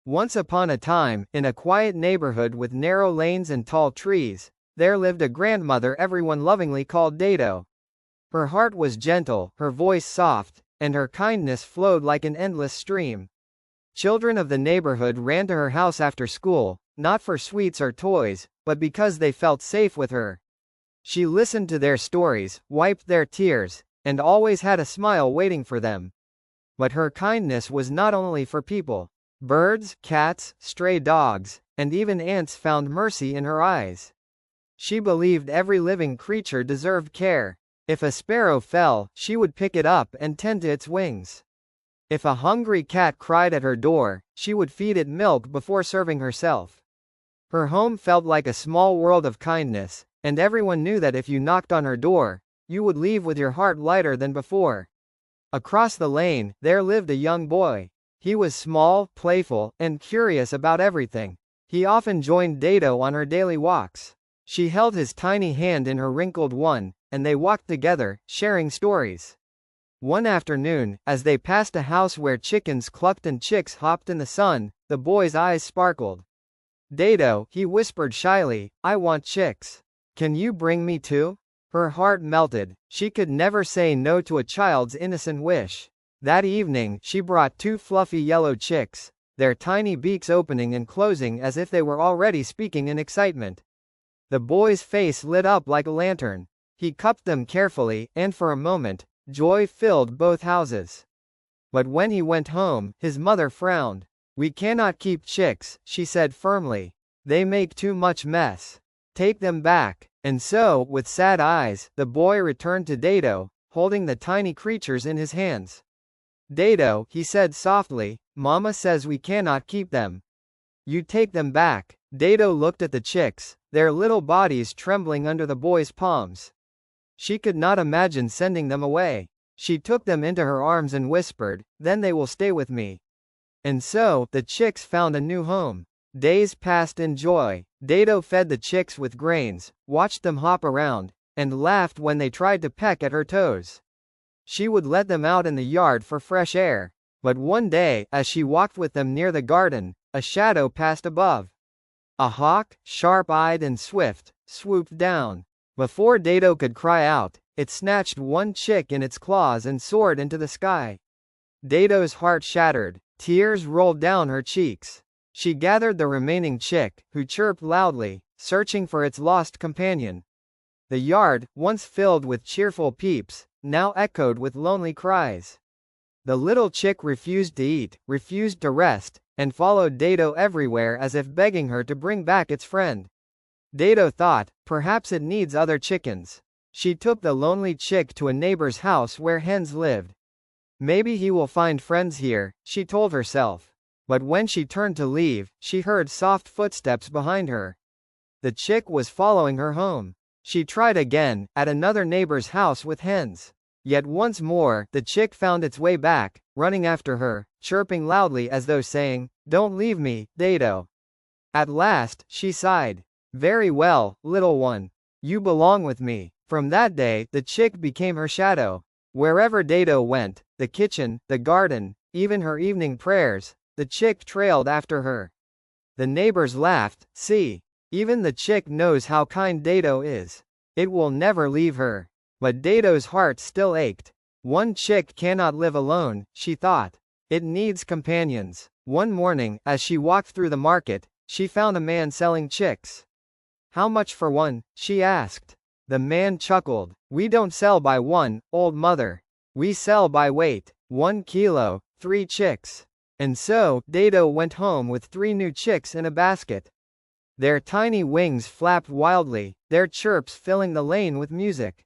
Once upon a time, in a quiet neighborhood with narrow lanes and tall trees, there lived a grandmother everyone lovingly called Dado. Her heart was gentle, her voice soft, and her kindness flowed like an endless stream. Children of the neighborhood ran to her house after school, not for sweets or toys, but because they felt safe with her. She listened to their stories, wiped their tears, and always had a smile waiting for them. But her kindness was not only for people. Birds, cats, stray dogs, and even ants found mercy in her eyes. She believed every living creature deserved care. If a sparrow fell, she would pick it up and tend to its wings. If a hungry cat cried at her door, she would feed it milk before serving herself. Her home felt like a small world of kindness, and everyone knew that if you knocked on her door, you would leave with your heart lighter than before. Across the lane, there lived a young boy. He was small, playful, and curious about everything. He often joined Dado on her daily walks. She held his tiny hand in her wrinkled one, and they walked together, sharing stories. One afternoon, as they passed a house where chickens clucked and chicks hopped in the sun, the boy's eyes sparkled. "Dado," he whispered shyly, "I want chicks. Can you bring me two?" Her heart melted. She could never say no to a child's innocent wish. That evening, she brought two fluffy yellow chicks, their tiny beaks opening and closing as if they were already speaking in excitement. The boy's face lit up like a lantern. He cupped them carefully, and for a moment, joy filled both houses. But when he went home, his mother frowned. "We cannot keep chicks," she said firmly. "They make too much mess. Take them back." And so, with sad eyes, the boy returned to Dado, holding the tiny creatures in his hands. "Dado," he said softly, "Mama says we cannot keep them. You take them back." Dado looked at the chicks, their little bodies trembling under the boy's palms. She could not imagine sending them away. She took them into her arms and whispered, "Then they will stay with me." And so, the chicks found a new home. Days passed in joy. Dado fed the chicks with grains, watched them hop around, and laughed when they tried to peck at her toes. She would let them out in the yard for fresh air. But one day, as she walked with them near the garden, a shadow passed above. A hawk, sharp-eyed and swift, swooped down. Before Dado could cry out, it snatched one chick in its claws and soared into the sky. Dado's heart shattered. Tears rolled down her cheeks. She gathered the remaining chick, who chirped loudly, searching for its lost companion. The yard, once filled with cheerful peeps, now echoed with lonely cries. The little chick refused to eat, refused to rest, and followed Dado everywhere as if begging her to bring back its friend. Dado thought, perhaps it needs other chickens. She took the lonely chick to a neighbor's house where hens lived. Maybe he will find friends here, she told herself. But when she turned to leave, she heard soft footsteps behind her. The chick was following her home. She tried again, at another neighbor's house with hens. Yet once more, the chick found its way back, running after her, chirping loudly as though saying, "Don't leave me, Dado." At last, she sighed. "Very well, little one. You belong with me." From that day, the chick became her shadow. Wherever Dado went, the kitchen, the garden, even her evening prayers, the chick trailed after her. The neighbors laughed, "See, even the chick knows how kind Dado is. It will never leave her." But Dado's heart still ached. One chick cannot live alone, she thought. It needs companions. One morning, as she walked through the market, she found a man selling chicks. "How much for one?" she asked. The man chuckled. "We don't sell by one, old mother. We sell by weight. 1 kilo, 3 chicks." And so, Dado went home with 3 new chicks in a basket. Their tiny wings flapped wildly, their chirps filling the lane with music.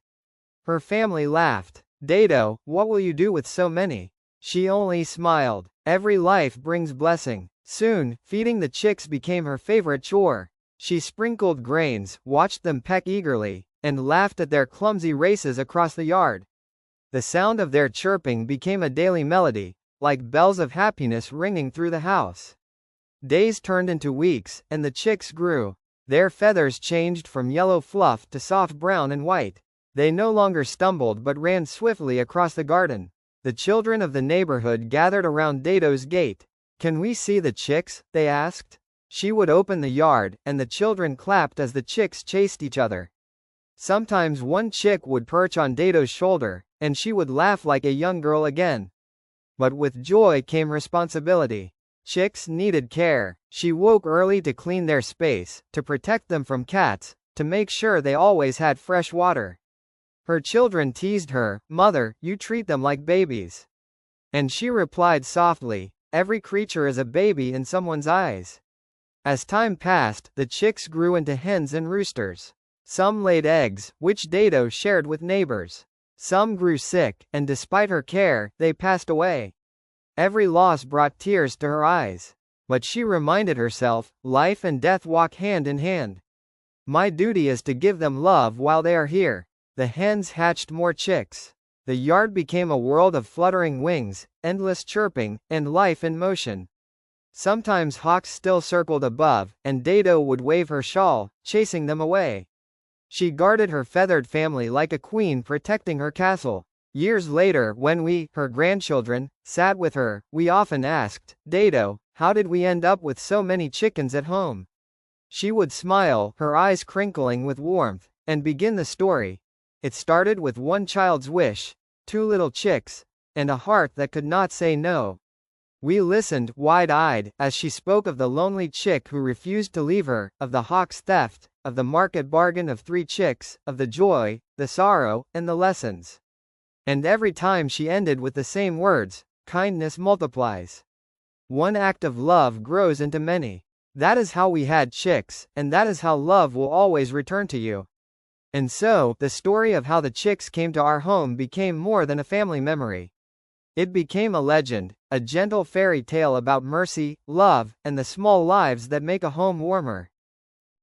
Her family laughed. "Dado, what will you do with so many?" She only smiled. Every life brings blessing. Soon, feeding the chicks became her favorite chore. She sprinkled grains, watched them peck eagerly, and laughed at their clumsy races across the yard. The sound of their chirping became a daily melody, like bells of happiness ringing through the house. Days turned into weeks, and the chicks grew. Their feathers changed from yellow fluff to soft brown and white. They no longer stumbled but ran swiftly across the garden. The children of the neighborhood gathered around Dado's gate. "Can we see the chicks?" they asked. She would open the yard, and the children clapped as the chicks chased each other. Sometimes one chick would perch on Dado's shoulder, and she would laugh like a young girl again. But with joy came responsibility. Chicks needed care. She woke early to clean their space, to protect them from cats, to make sure they always had fresh water. Her children teased her, "Mother, you treat them like babies." And she replied softly, "Every creature is a baby in someone's eyes." As time passed, the chicks grew into hens and roosters. Some laid eggs, which Dado shared with neighbors. Some grew sick, and despite her care, they passed away. Every loss brought tears to her eyes. But she reminded herself, life and death walk hand in hand. My duty is to give them love while they are here. The hens hatched more chicks. The yard became a world of fluttering wings, endless chirping, and life in motion. Sometimes hawks still circled above, and Dado would wave her shawl, chasing them away. She guarded her feathered family like a queen protecting her castle. Years later, when we, her grandchildren, sat with her, we often asked, "Dado, how did we end up with so many chickens at home?" She would smile, her eyes crinkling with warmth, and begin the story. It started with one child's wish, 2 little chicks, and a heart that could not say no. We listened, wide-eyed, as she spoke of the lonely chick who refused to leave her, of the hawk's theft, of the market bargain of 3 chicks, of the joy, the sorrow, and the lessons. And every time she ended with the same words, "Kindness multiplies. One act of love grows into many. That is how we had chicks, and that is how love will always return to you." And so, the story of how the chicks came to our home became more than a family memory. It became a legend, a gentle fairy tale about mercy, love, and the small lives that make a home warmer.